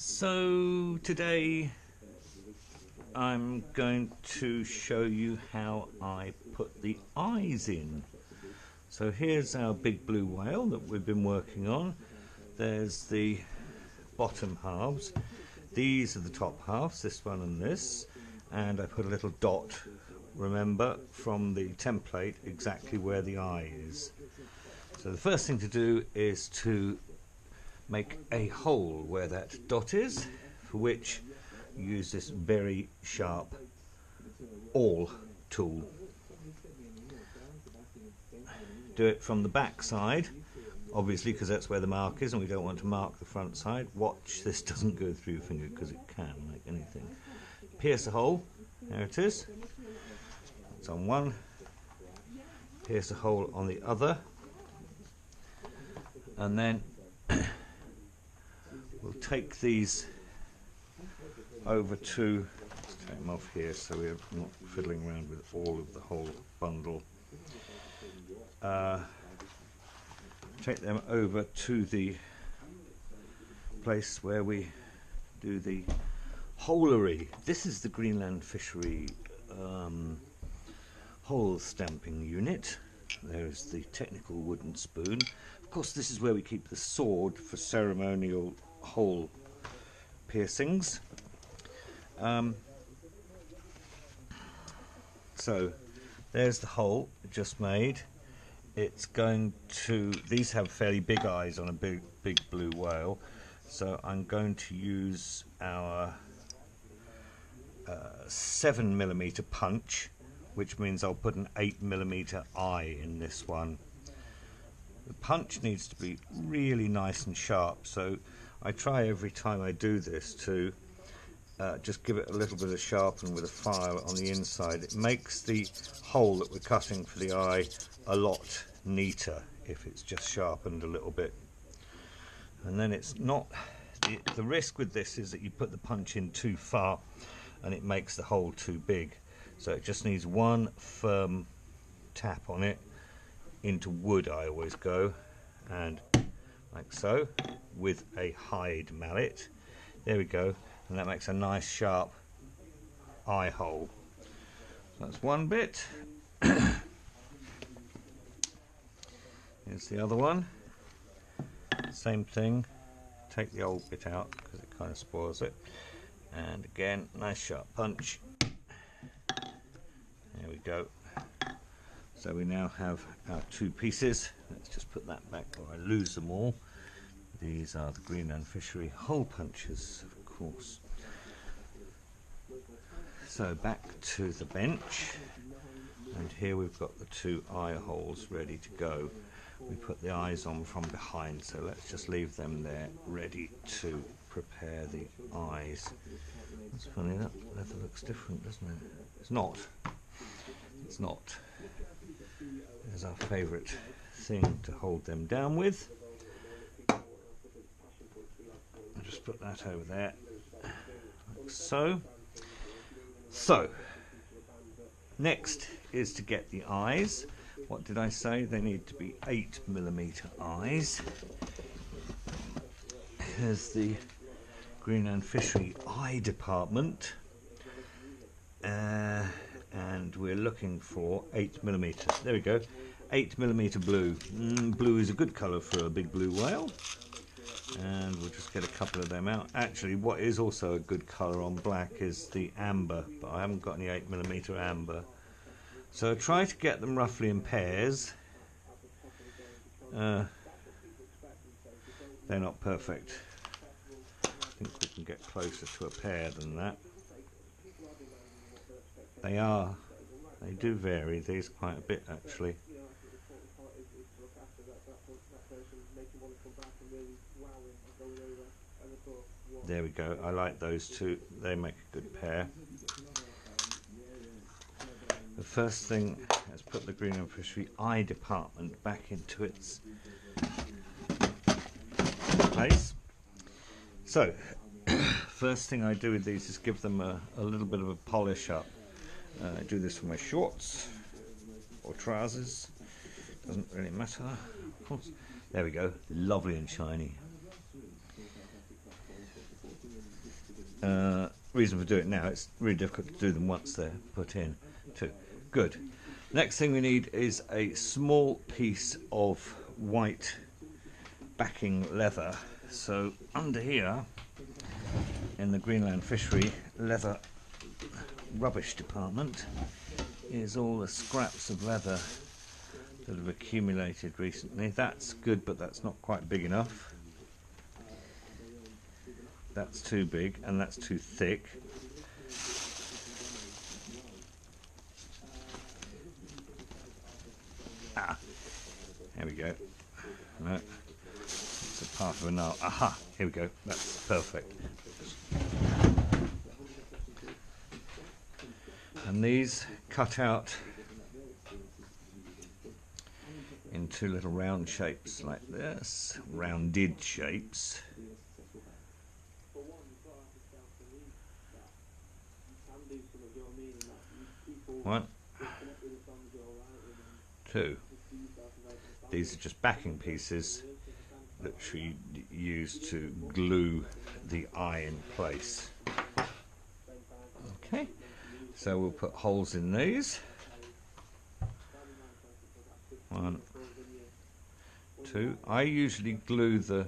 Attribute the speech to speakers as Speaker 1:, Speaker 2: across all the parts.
Speaker 1: So today I'm going to show you how I put the eyes in. So here's our big blue whale that we've been working on. There's the bottom halves. These are the top halves, this one and this. And I put a little dot, remember, from the template exactly where the eye is. So the first thing to do is to make a hole where that dot is, for which you use this very sharp awl tool. Do it from the back side, obviously, because that's where the mark is and we don't want to mark the front side. Watch this doesn't go through your finger because it can, like anything. Pierce a hole, there it is. It's on one. Pierce a hole on the other. And then we'll take these over to, let's take them off here so we're not fiddling around with all of the whole bundle. Take them over to the place where we do the holery. This is the Greenland Fishery hole stamping unit. There's the technical wooden spoon. Of course, this is where we keep the sword for ceremonial hole piercings. So there's the hole just made. It's going to, these have fairly big eyes on a big blue whale, so I'm going to use our 7mm punch, which means I'll put an 8mm eye in this one. The punch needs to be really nice and sharp, so I try every time I do this to just give it a little bit of sharpen with a file on the inside. It makes the hole that we're cutting for the eye a lot neater if it's just sharpened a little bit. And then it's not, the risk with this is that you put the punch in too far and it makes the hole too big. So it just needs one firm tap on it. Into wood I always go, and like so, with a hide mallet. There we go, and that makes a nice sharp eye hole. So that's one bit. Here's the other one. Same thing. Take the old bit out because it kind of spoils it. And again, nice sharp punch. There we go. So we now have our two pieces. Let's just put that back or I lose them all. These are the Greenland Fishery hole punches, of course. So back to the bench, and here we've got the two eye holes ready to go. We put the eyes on from behind, so let's just leave them there ready to prepare the eyes. That's funny, that leather looks different, doesn't it? It's not. It's not. There's our favourite thing to hold them down with. I'll just put that over there, like so. So, next is to get the eyes. What did I say? They need to be 8mm eyes. Here's the Greenland Fishery eye department. And we're looking for 8mm. There we go, 8mm blue. Blue is a good colour for a big blue whale. And we'll just get a couple of them out. Actually, what is also a good colour on black is the amber, but I haven't got any 8mm amber. So try to get them roughly in pairs. They're not perfect. I think we can get closer to a pair than that. They do vary, these quite a bit actually. There we go, I like those two, they make a good pair. The first thing is put the Greenland Fishery eye department back into its place. So, first thing I do with these is give them a little bit of a polish up. I do this for my shorts or trousers, doesn't really matter, of course. There we go, lovely and shiny. reason for doing it now, it's really difficult to do them once they're put in too. Good. Next thing we need is a small piece of white backing leather. So under here in the Greenland Fishery leather rubbish department is all the scraps of leather that have accumulated recently. That's good, but that's not quite big enough. That's too big and that's too thick. Here we go. No, it's a part of a nail. Aha! Here we go. That's perfect. And these cut out into little round shapes like this, rounded shapes. One, two. These are just backing pieces that we use to glue the eye in place. Okay, so we'll put holes in these. One, two. I usually glue the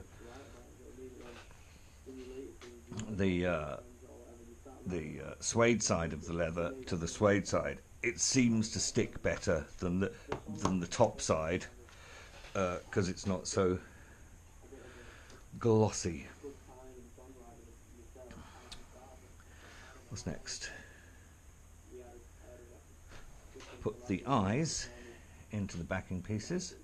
Speaker 1: suede side of the leather to the suede side. It seems to stick better than the top side because it's not so glossy. What's next? Put the eyes into the backing pieces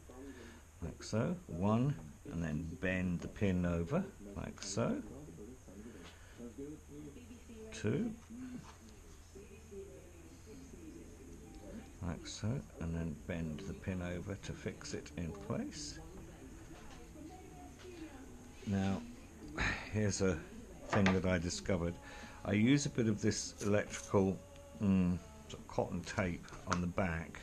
Speaker 1: like so. One, and then bend the pin over like so. Two, like so, and then bend the pin over to fix it in place. Now, here's a thing that I discovered. I use a bit of this electrical sort of cotton tape on the back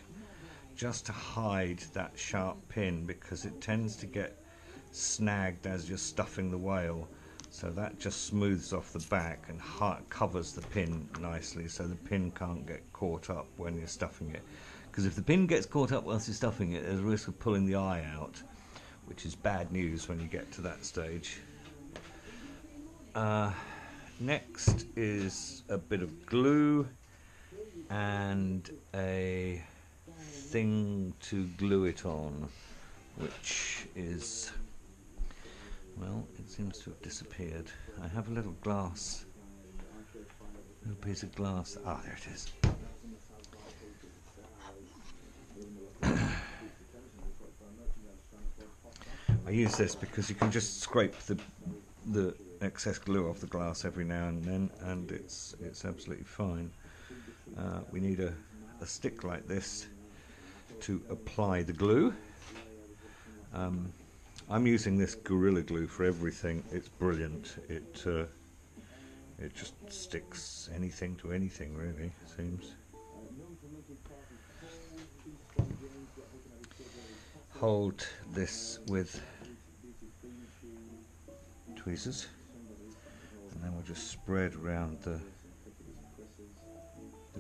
Speaker 1: just to hide that sharp pin, because it tends to get snagged as you're stuffing the whale. So that just smooths off the back and covers the pin nicely, so the pin can't get caught up when you're stuffing it. Because if the pin gets caught up whilst you're stuffing it, there's a risk of pulling the eye out, which is bad news when you get to that stage. Next is a bit of glue and a thing to glue it on, which is, well, it seems to have disappeared. I have a little glass, little piece of glass. Ah, there it is. I use this because you can just scrape the excess glue off the glass every now and then, and it's absolutely fine. We need a stick like this to apply the glue. I'm using this Gorilla Glue for everything. It's brilliant. It just sticks anything to anything, really, it seems. Hold this with tweezers, and then we'll just spread around the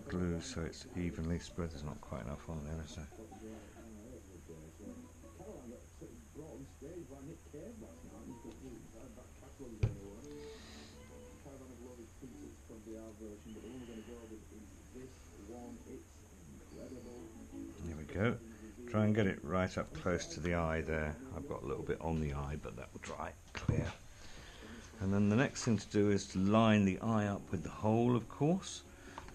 Speaker 1: glue so it's evenly spread. There's not quite enough on there, is there? There we go. Try and get it right up close to the eye there. I've got a little bit on the eye, but that will dry clear. And then the next thing to do is to line the eye up with the hole, of course.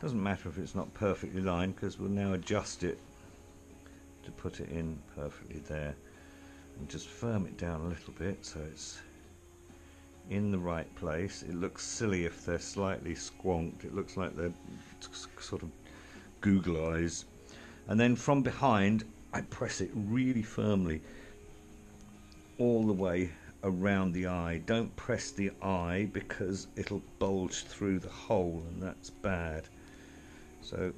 Speaker 1: Doesn't matter if it's not perfectly lined, because we'll now adjust it to put it in perfectly there. And just firm it down a little bit so it's in the right place. It looks silly if they're slightly squonked. It looks like they're sort of Google eyes. And then from behind, I press it really firmly all the way around the eye. Don't press the eye because it'll bulge through the hole, and that's bad. So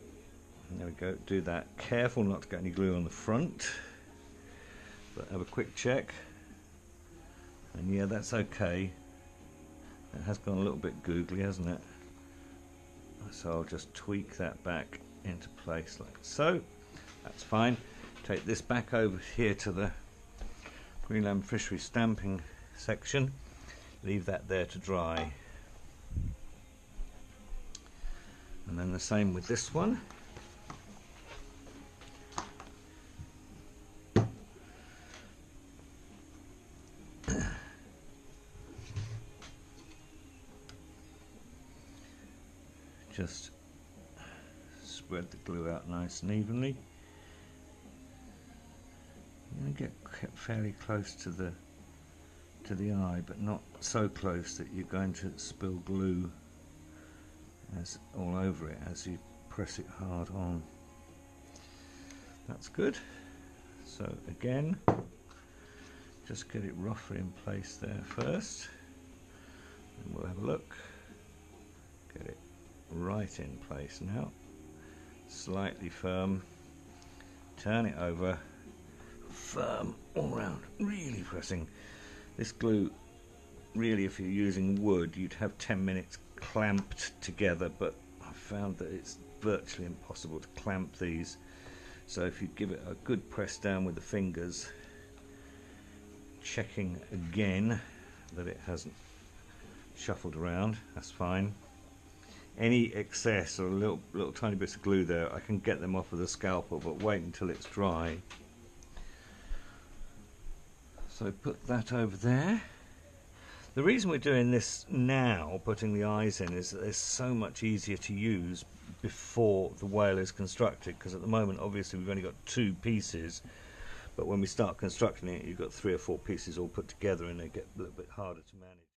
Speaker 1: there we go, do that. Careful not to get any glue on the front, but have a quick check, and yeah, that's okay. It has gone a little bit googly, hasn't it? So I'll just tweak that back into place like so. That's fine. Take this back over here to the Greenland Fishery stamping section. Leave that there to dry. And then the same with this one. Just spread the glue out nice and evenly. You're going to get fairly close to the eye, but not so close that you're going to spill glue all over it as you press it hard on. That's good. So again, just get it roughly in place there first, and we'll have a look. Get it right in place now, slightly firm, turn it over, firm all around, really pressing. This glue, really, if you're using wood, you'd have 10 minutes clamped together, but I found that it's virtually impossible to clamp these. So if you give it a good press down with the fingers, checking again that it hasn't shuffled around, that's fine. Any excess or little tiny bits of glue there, I can get them off with a scalpel, but wait until it's dry. So put that over there. The reason we're doing this now, putting the eyes in, is that it's so much easier to use before the whale is constructed, because at the moment obviously we've only got 2 pieces, but when we start constructing it you've got 3 or 4 pieces all put together and they get a little bit harder to move.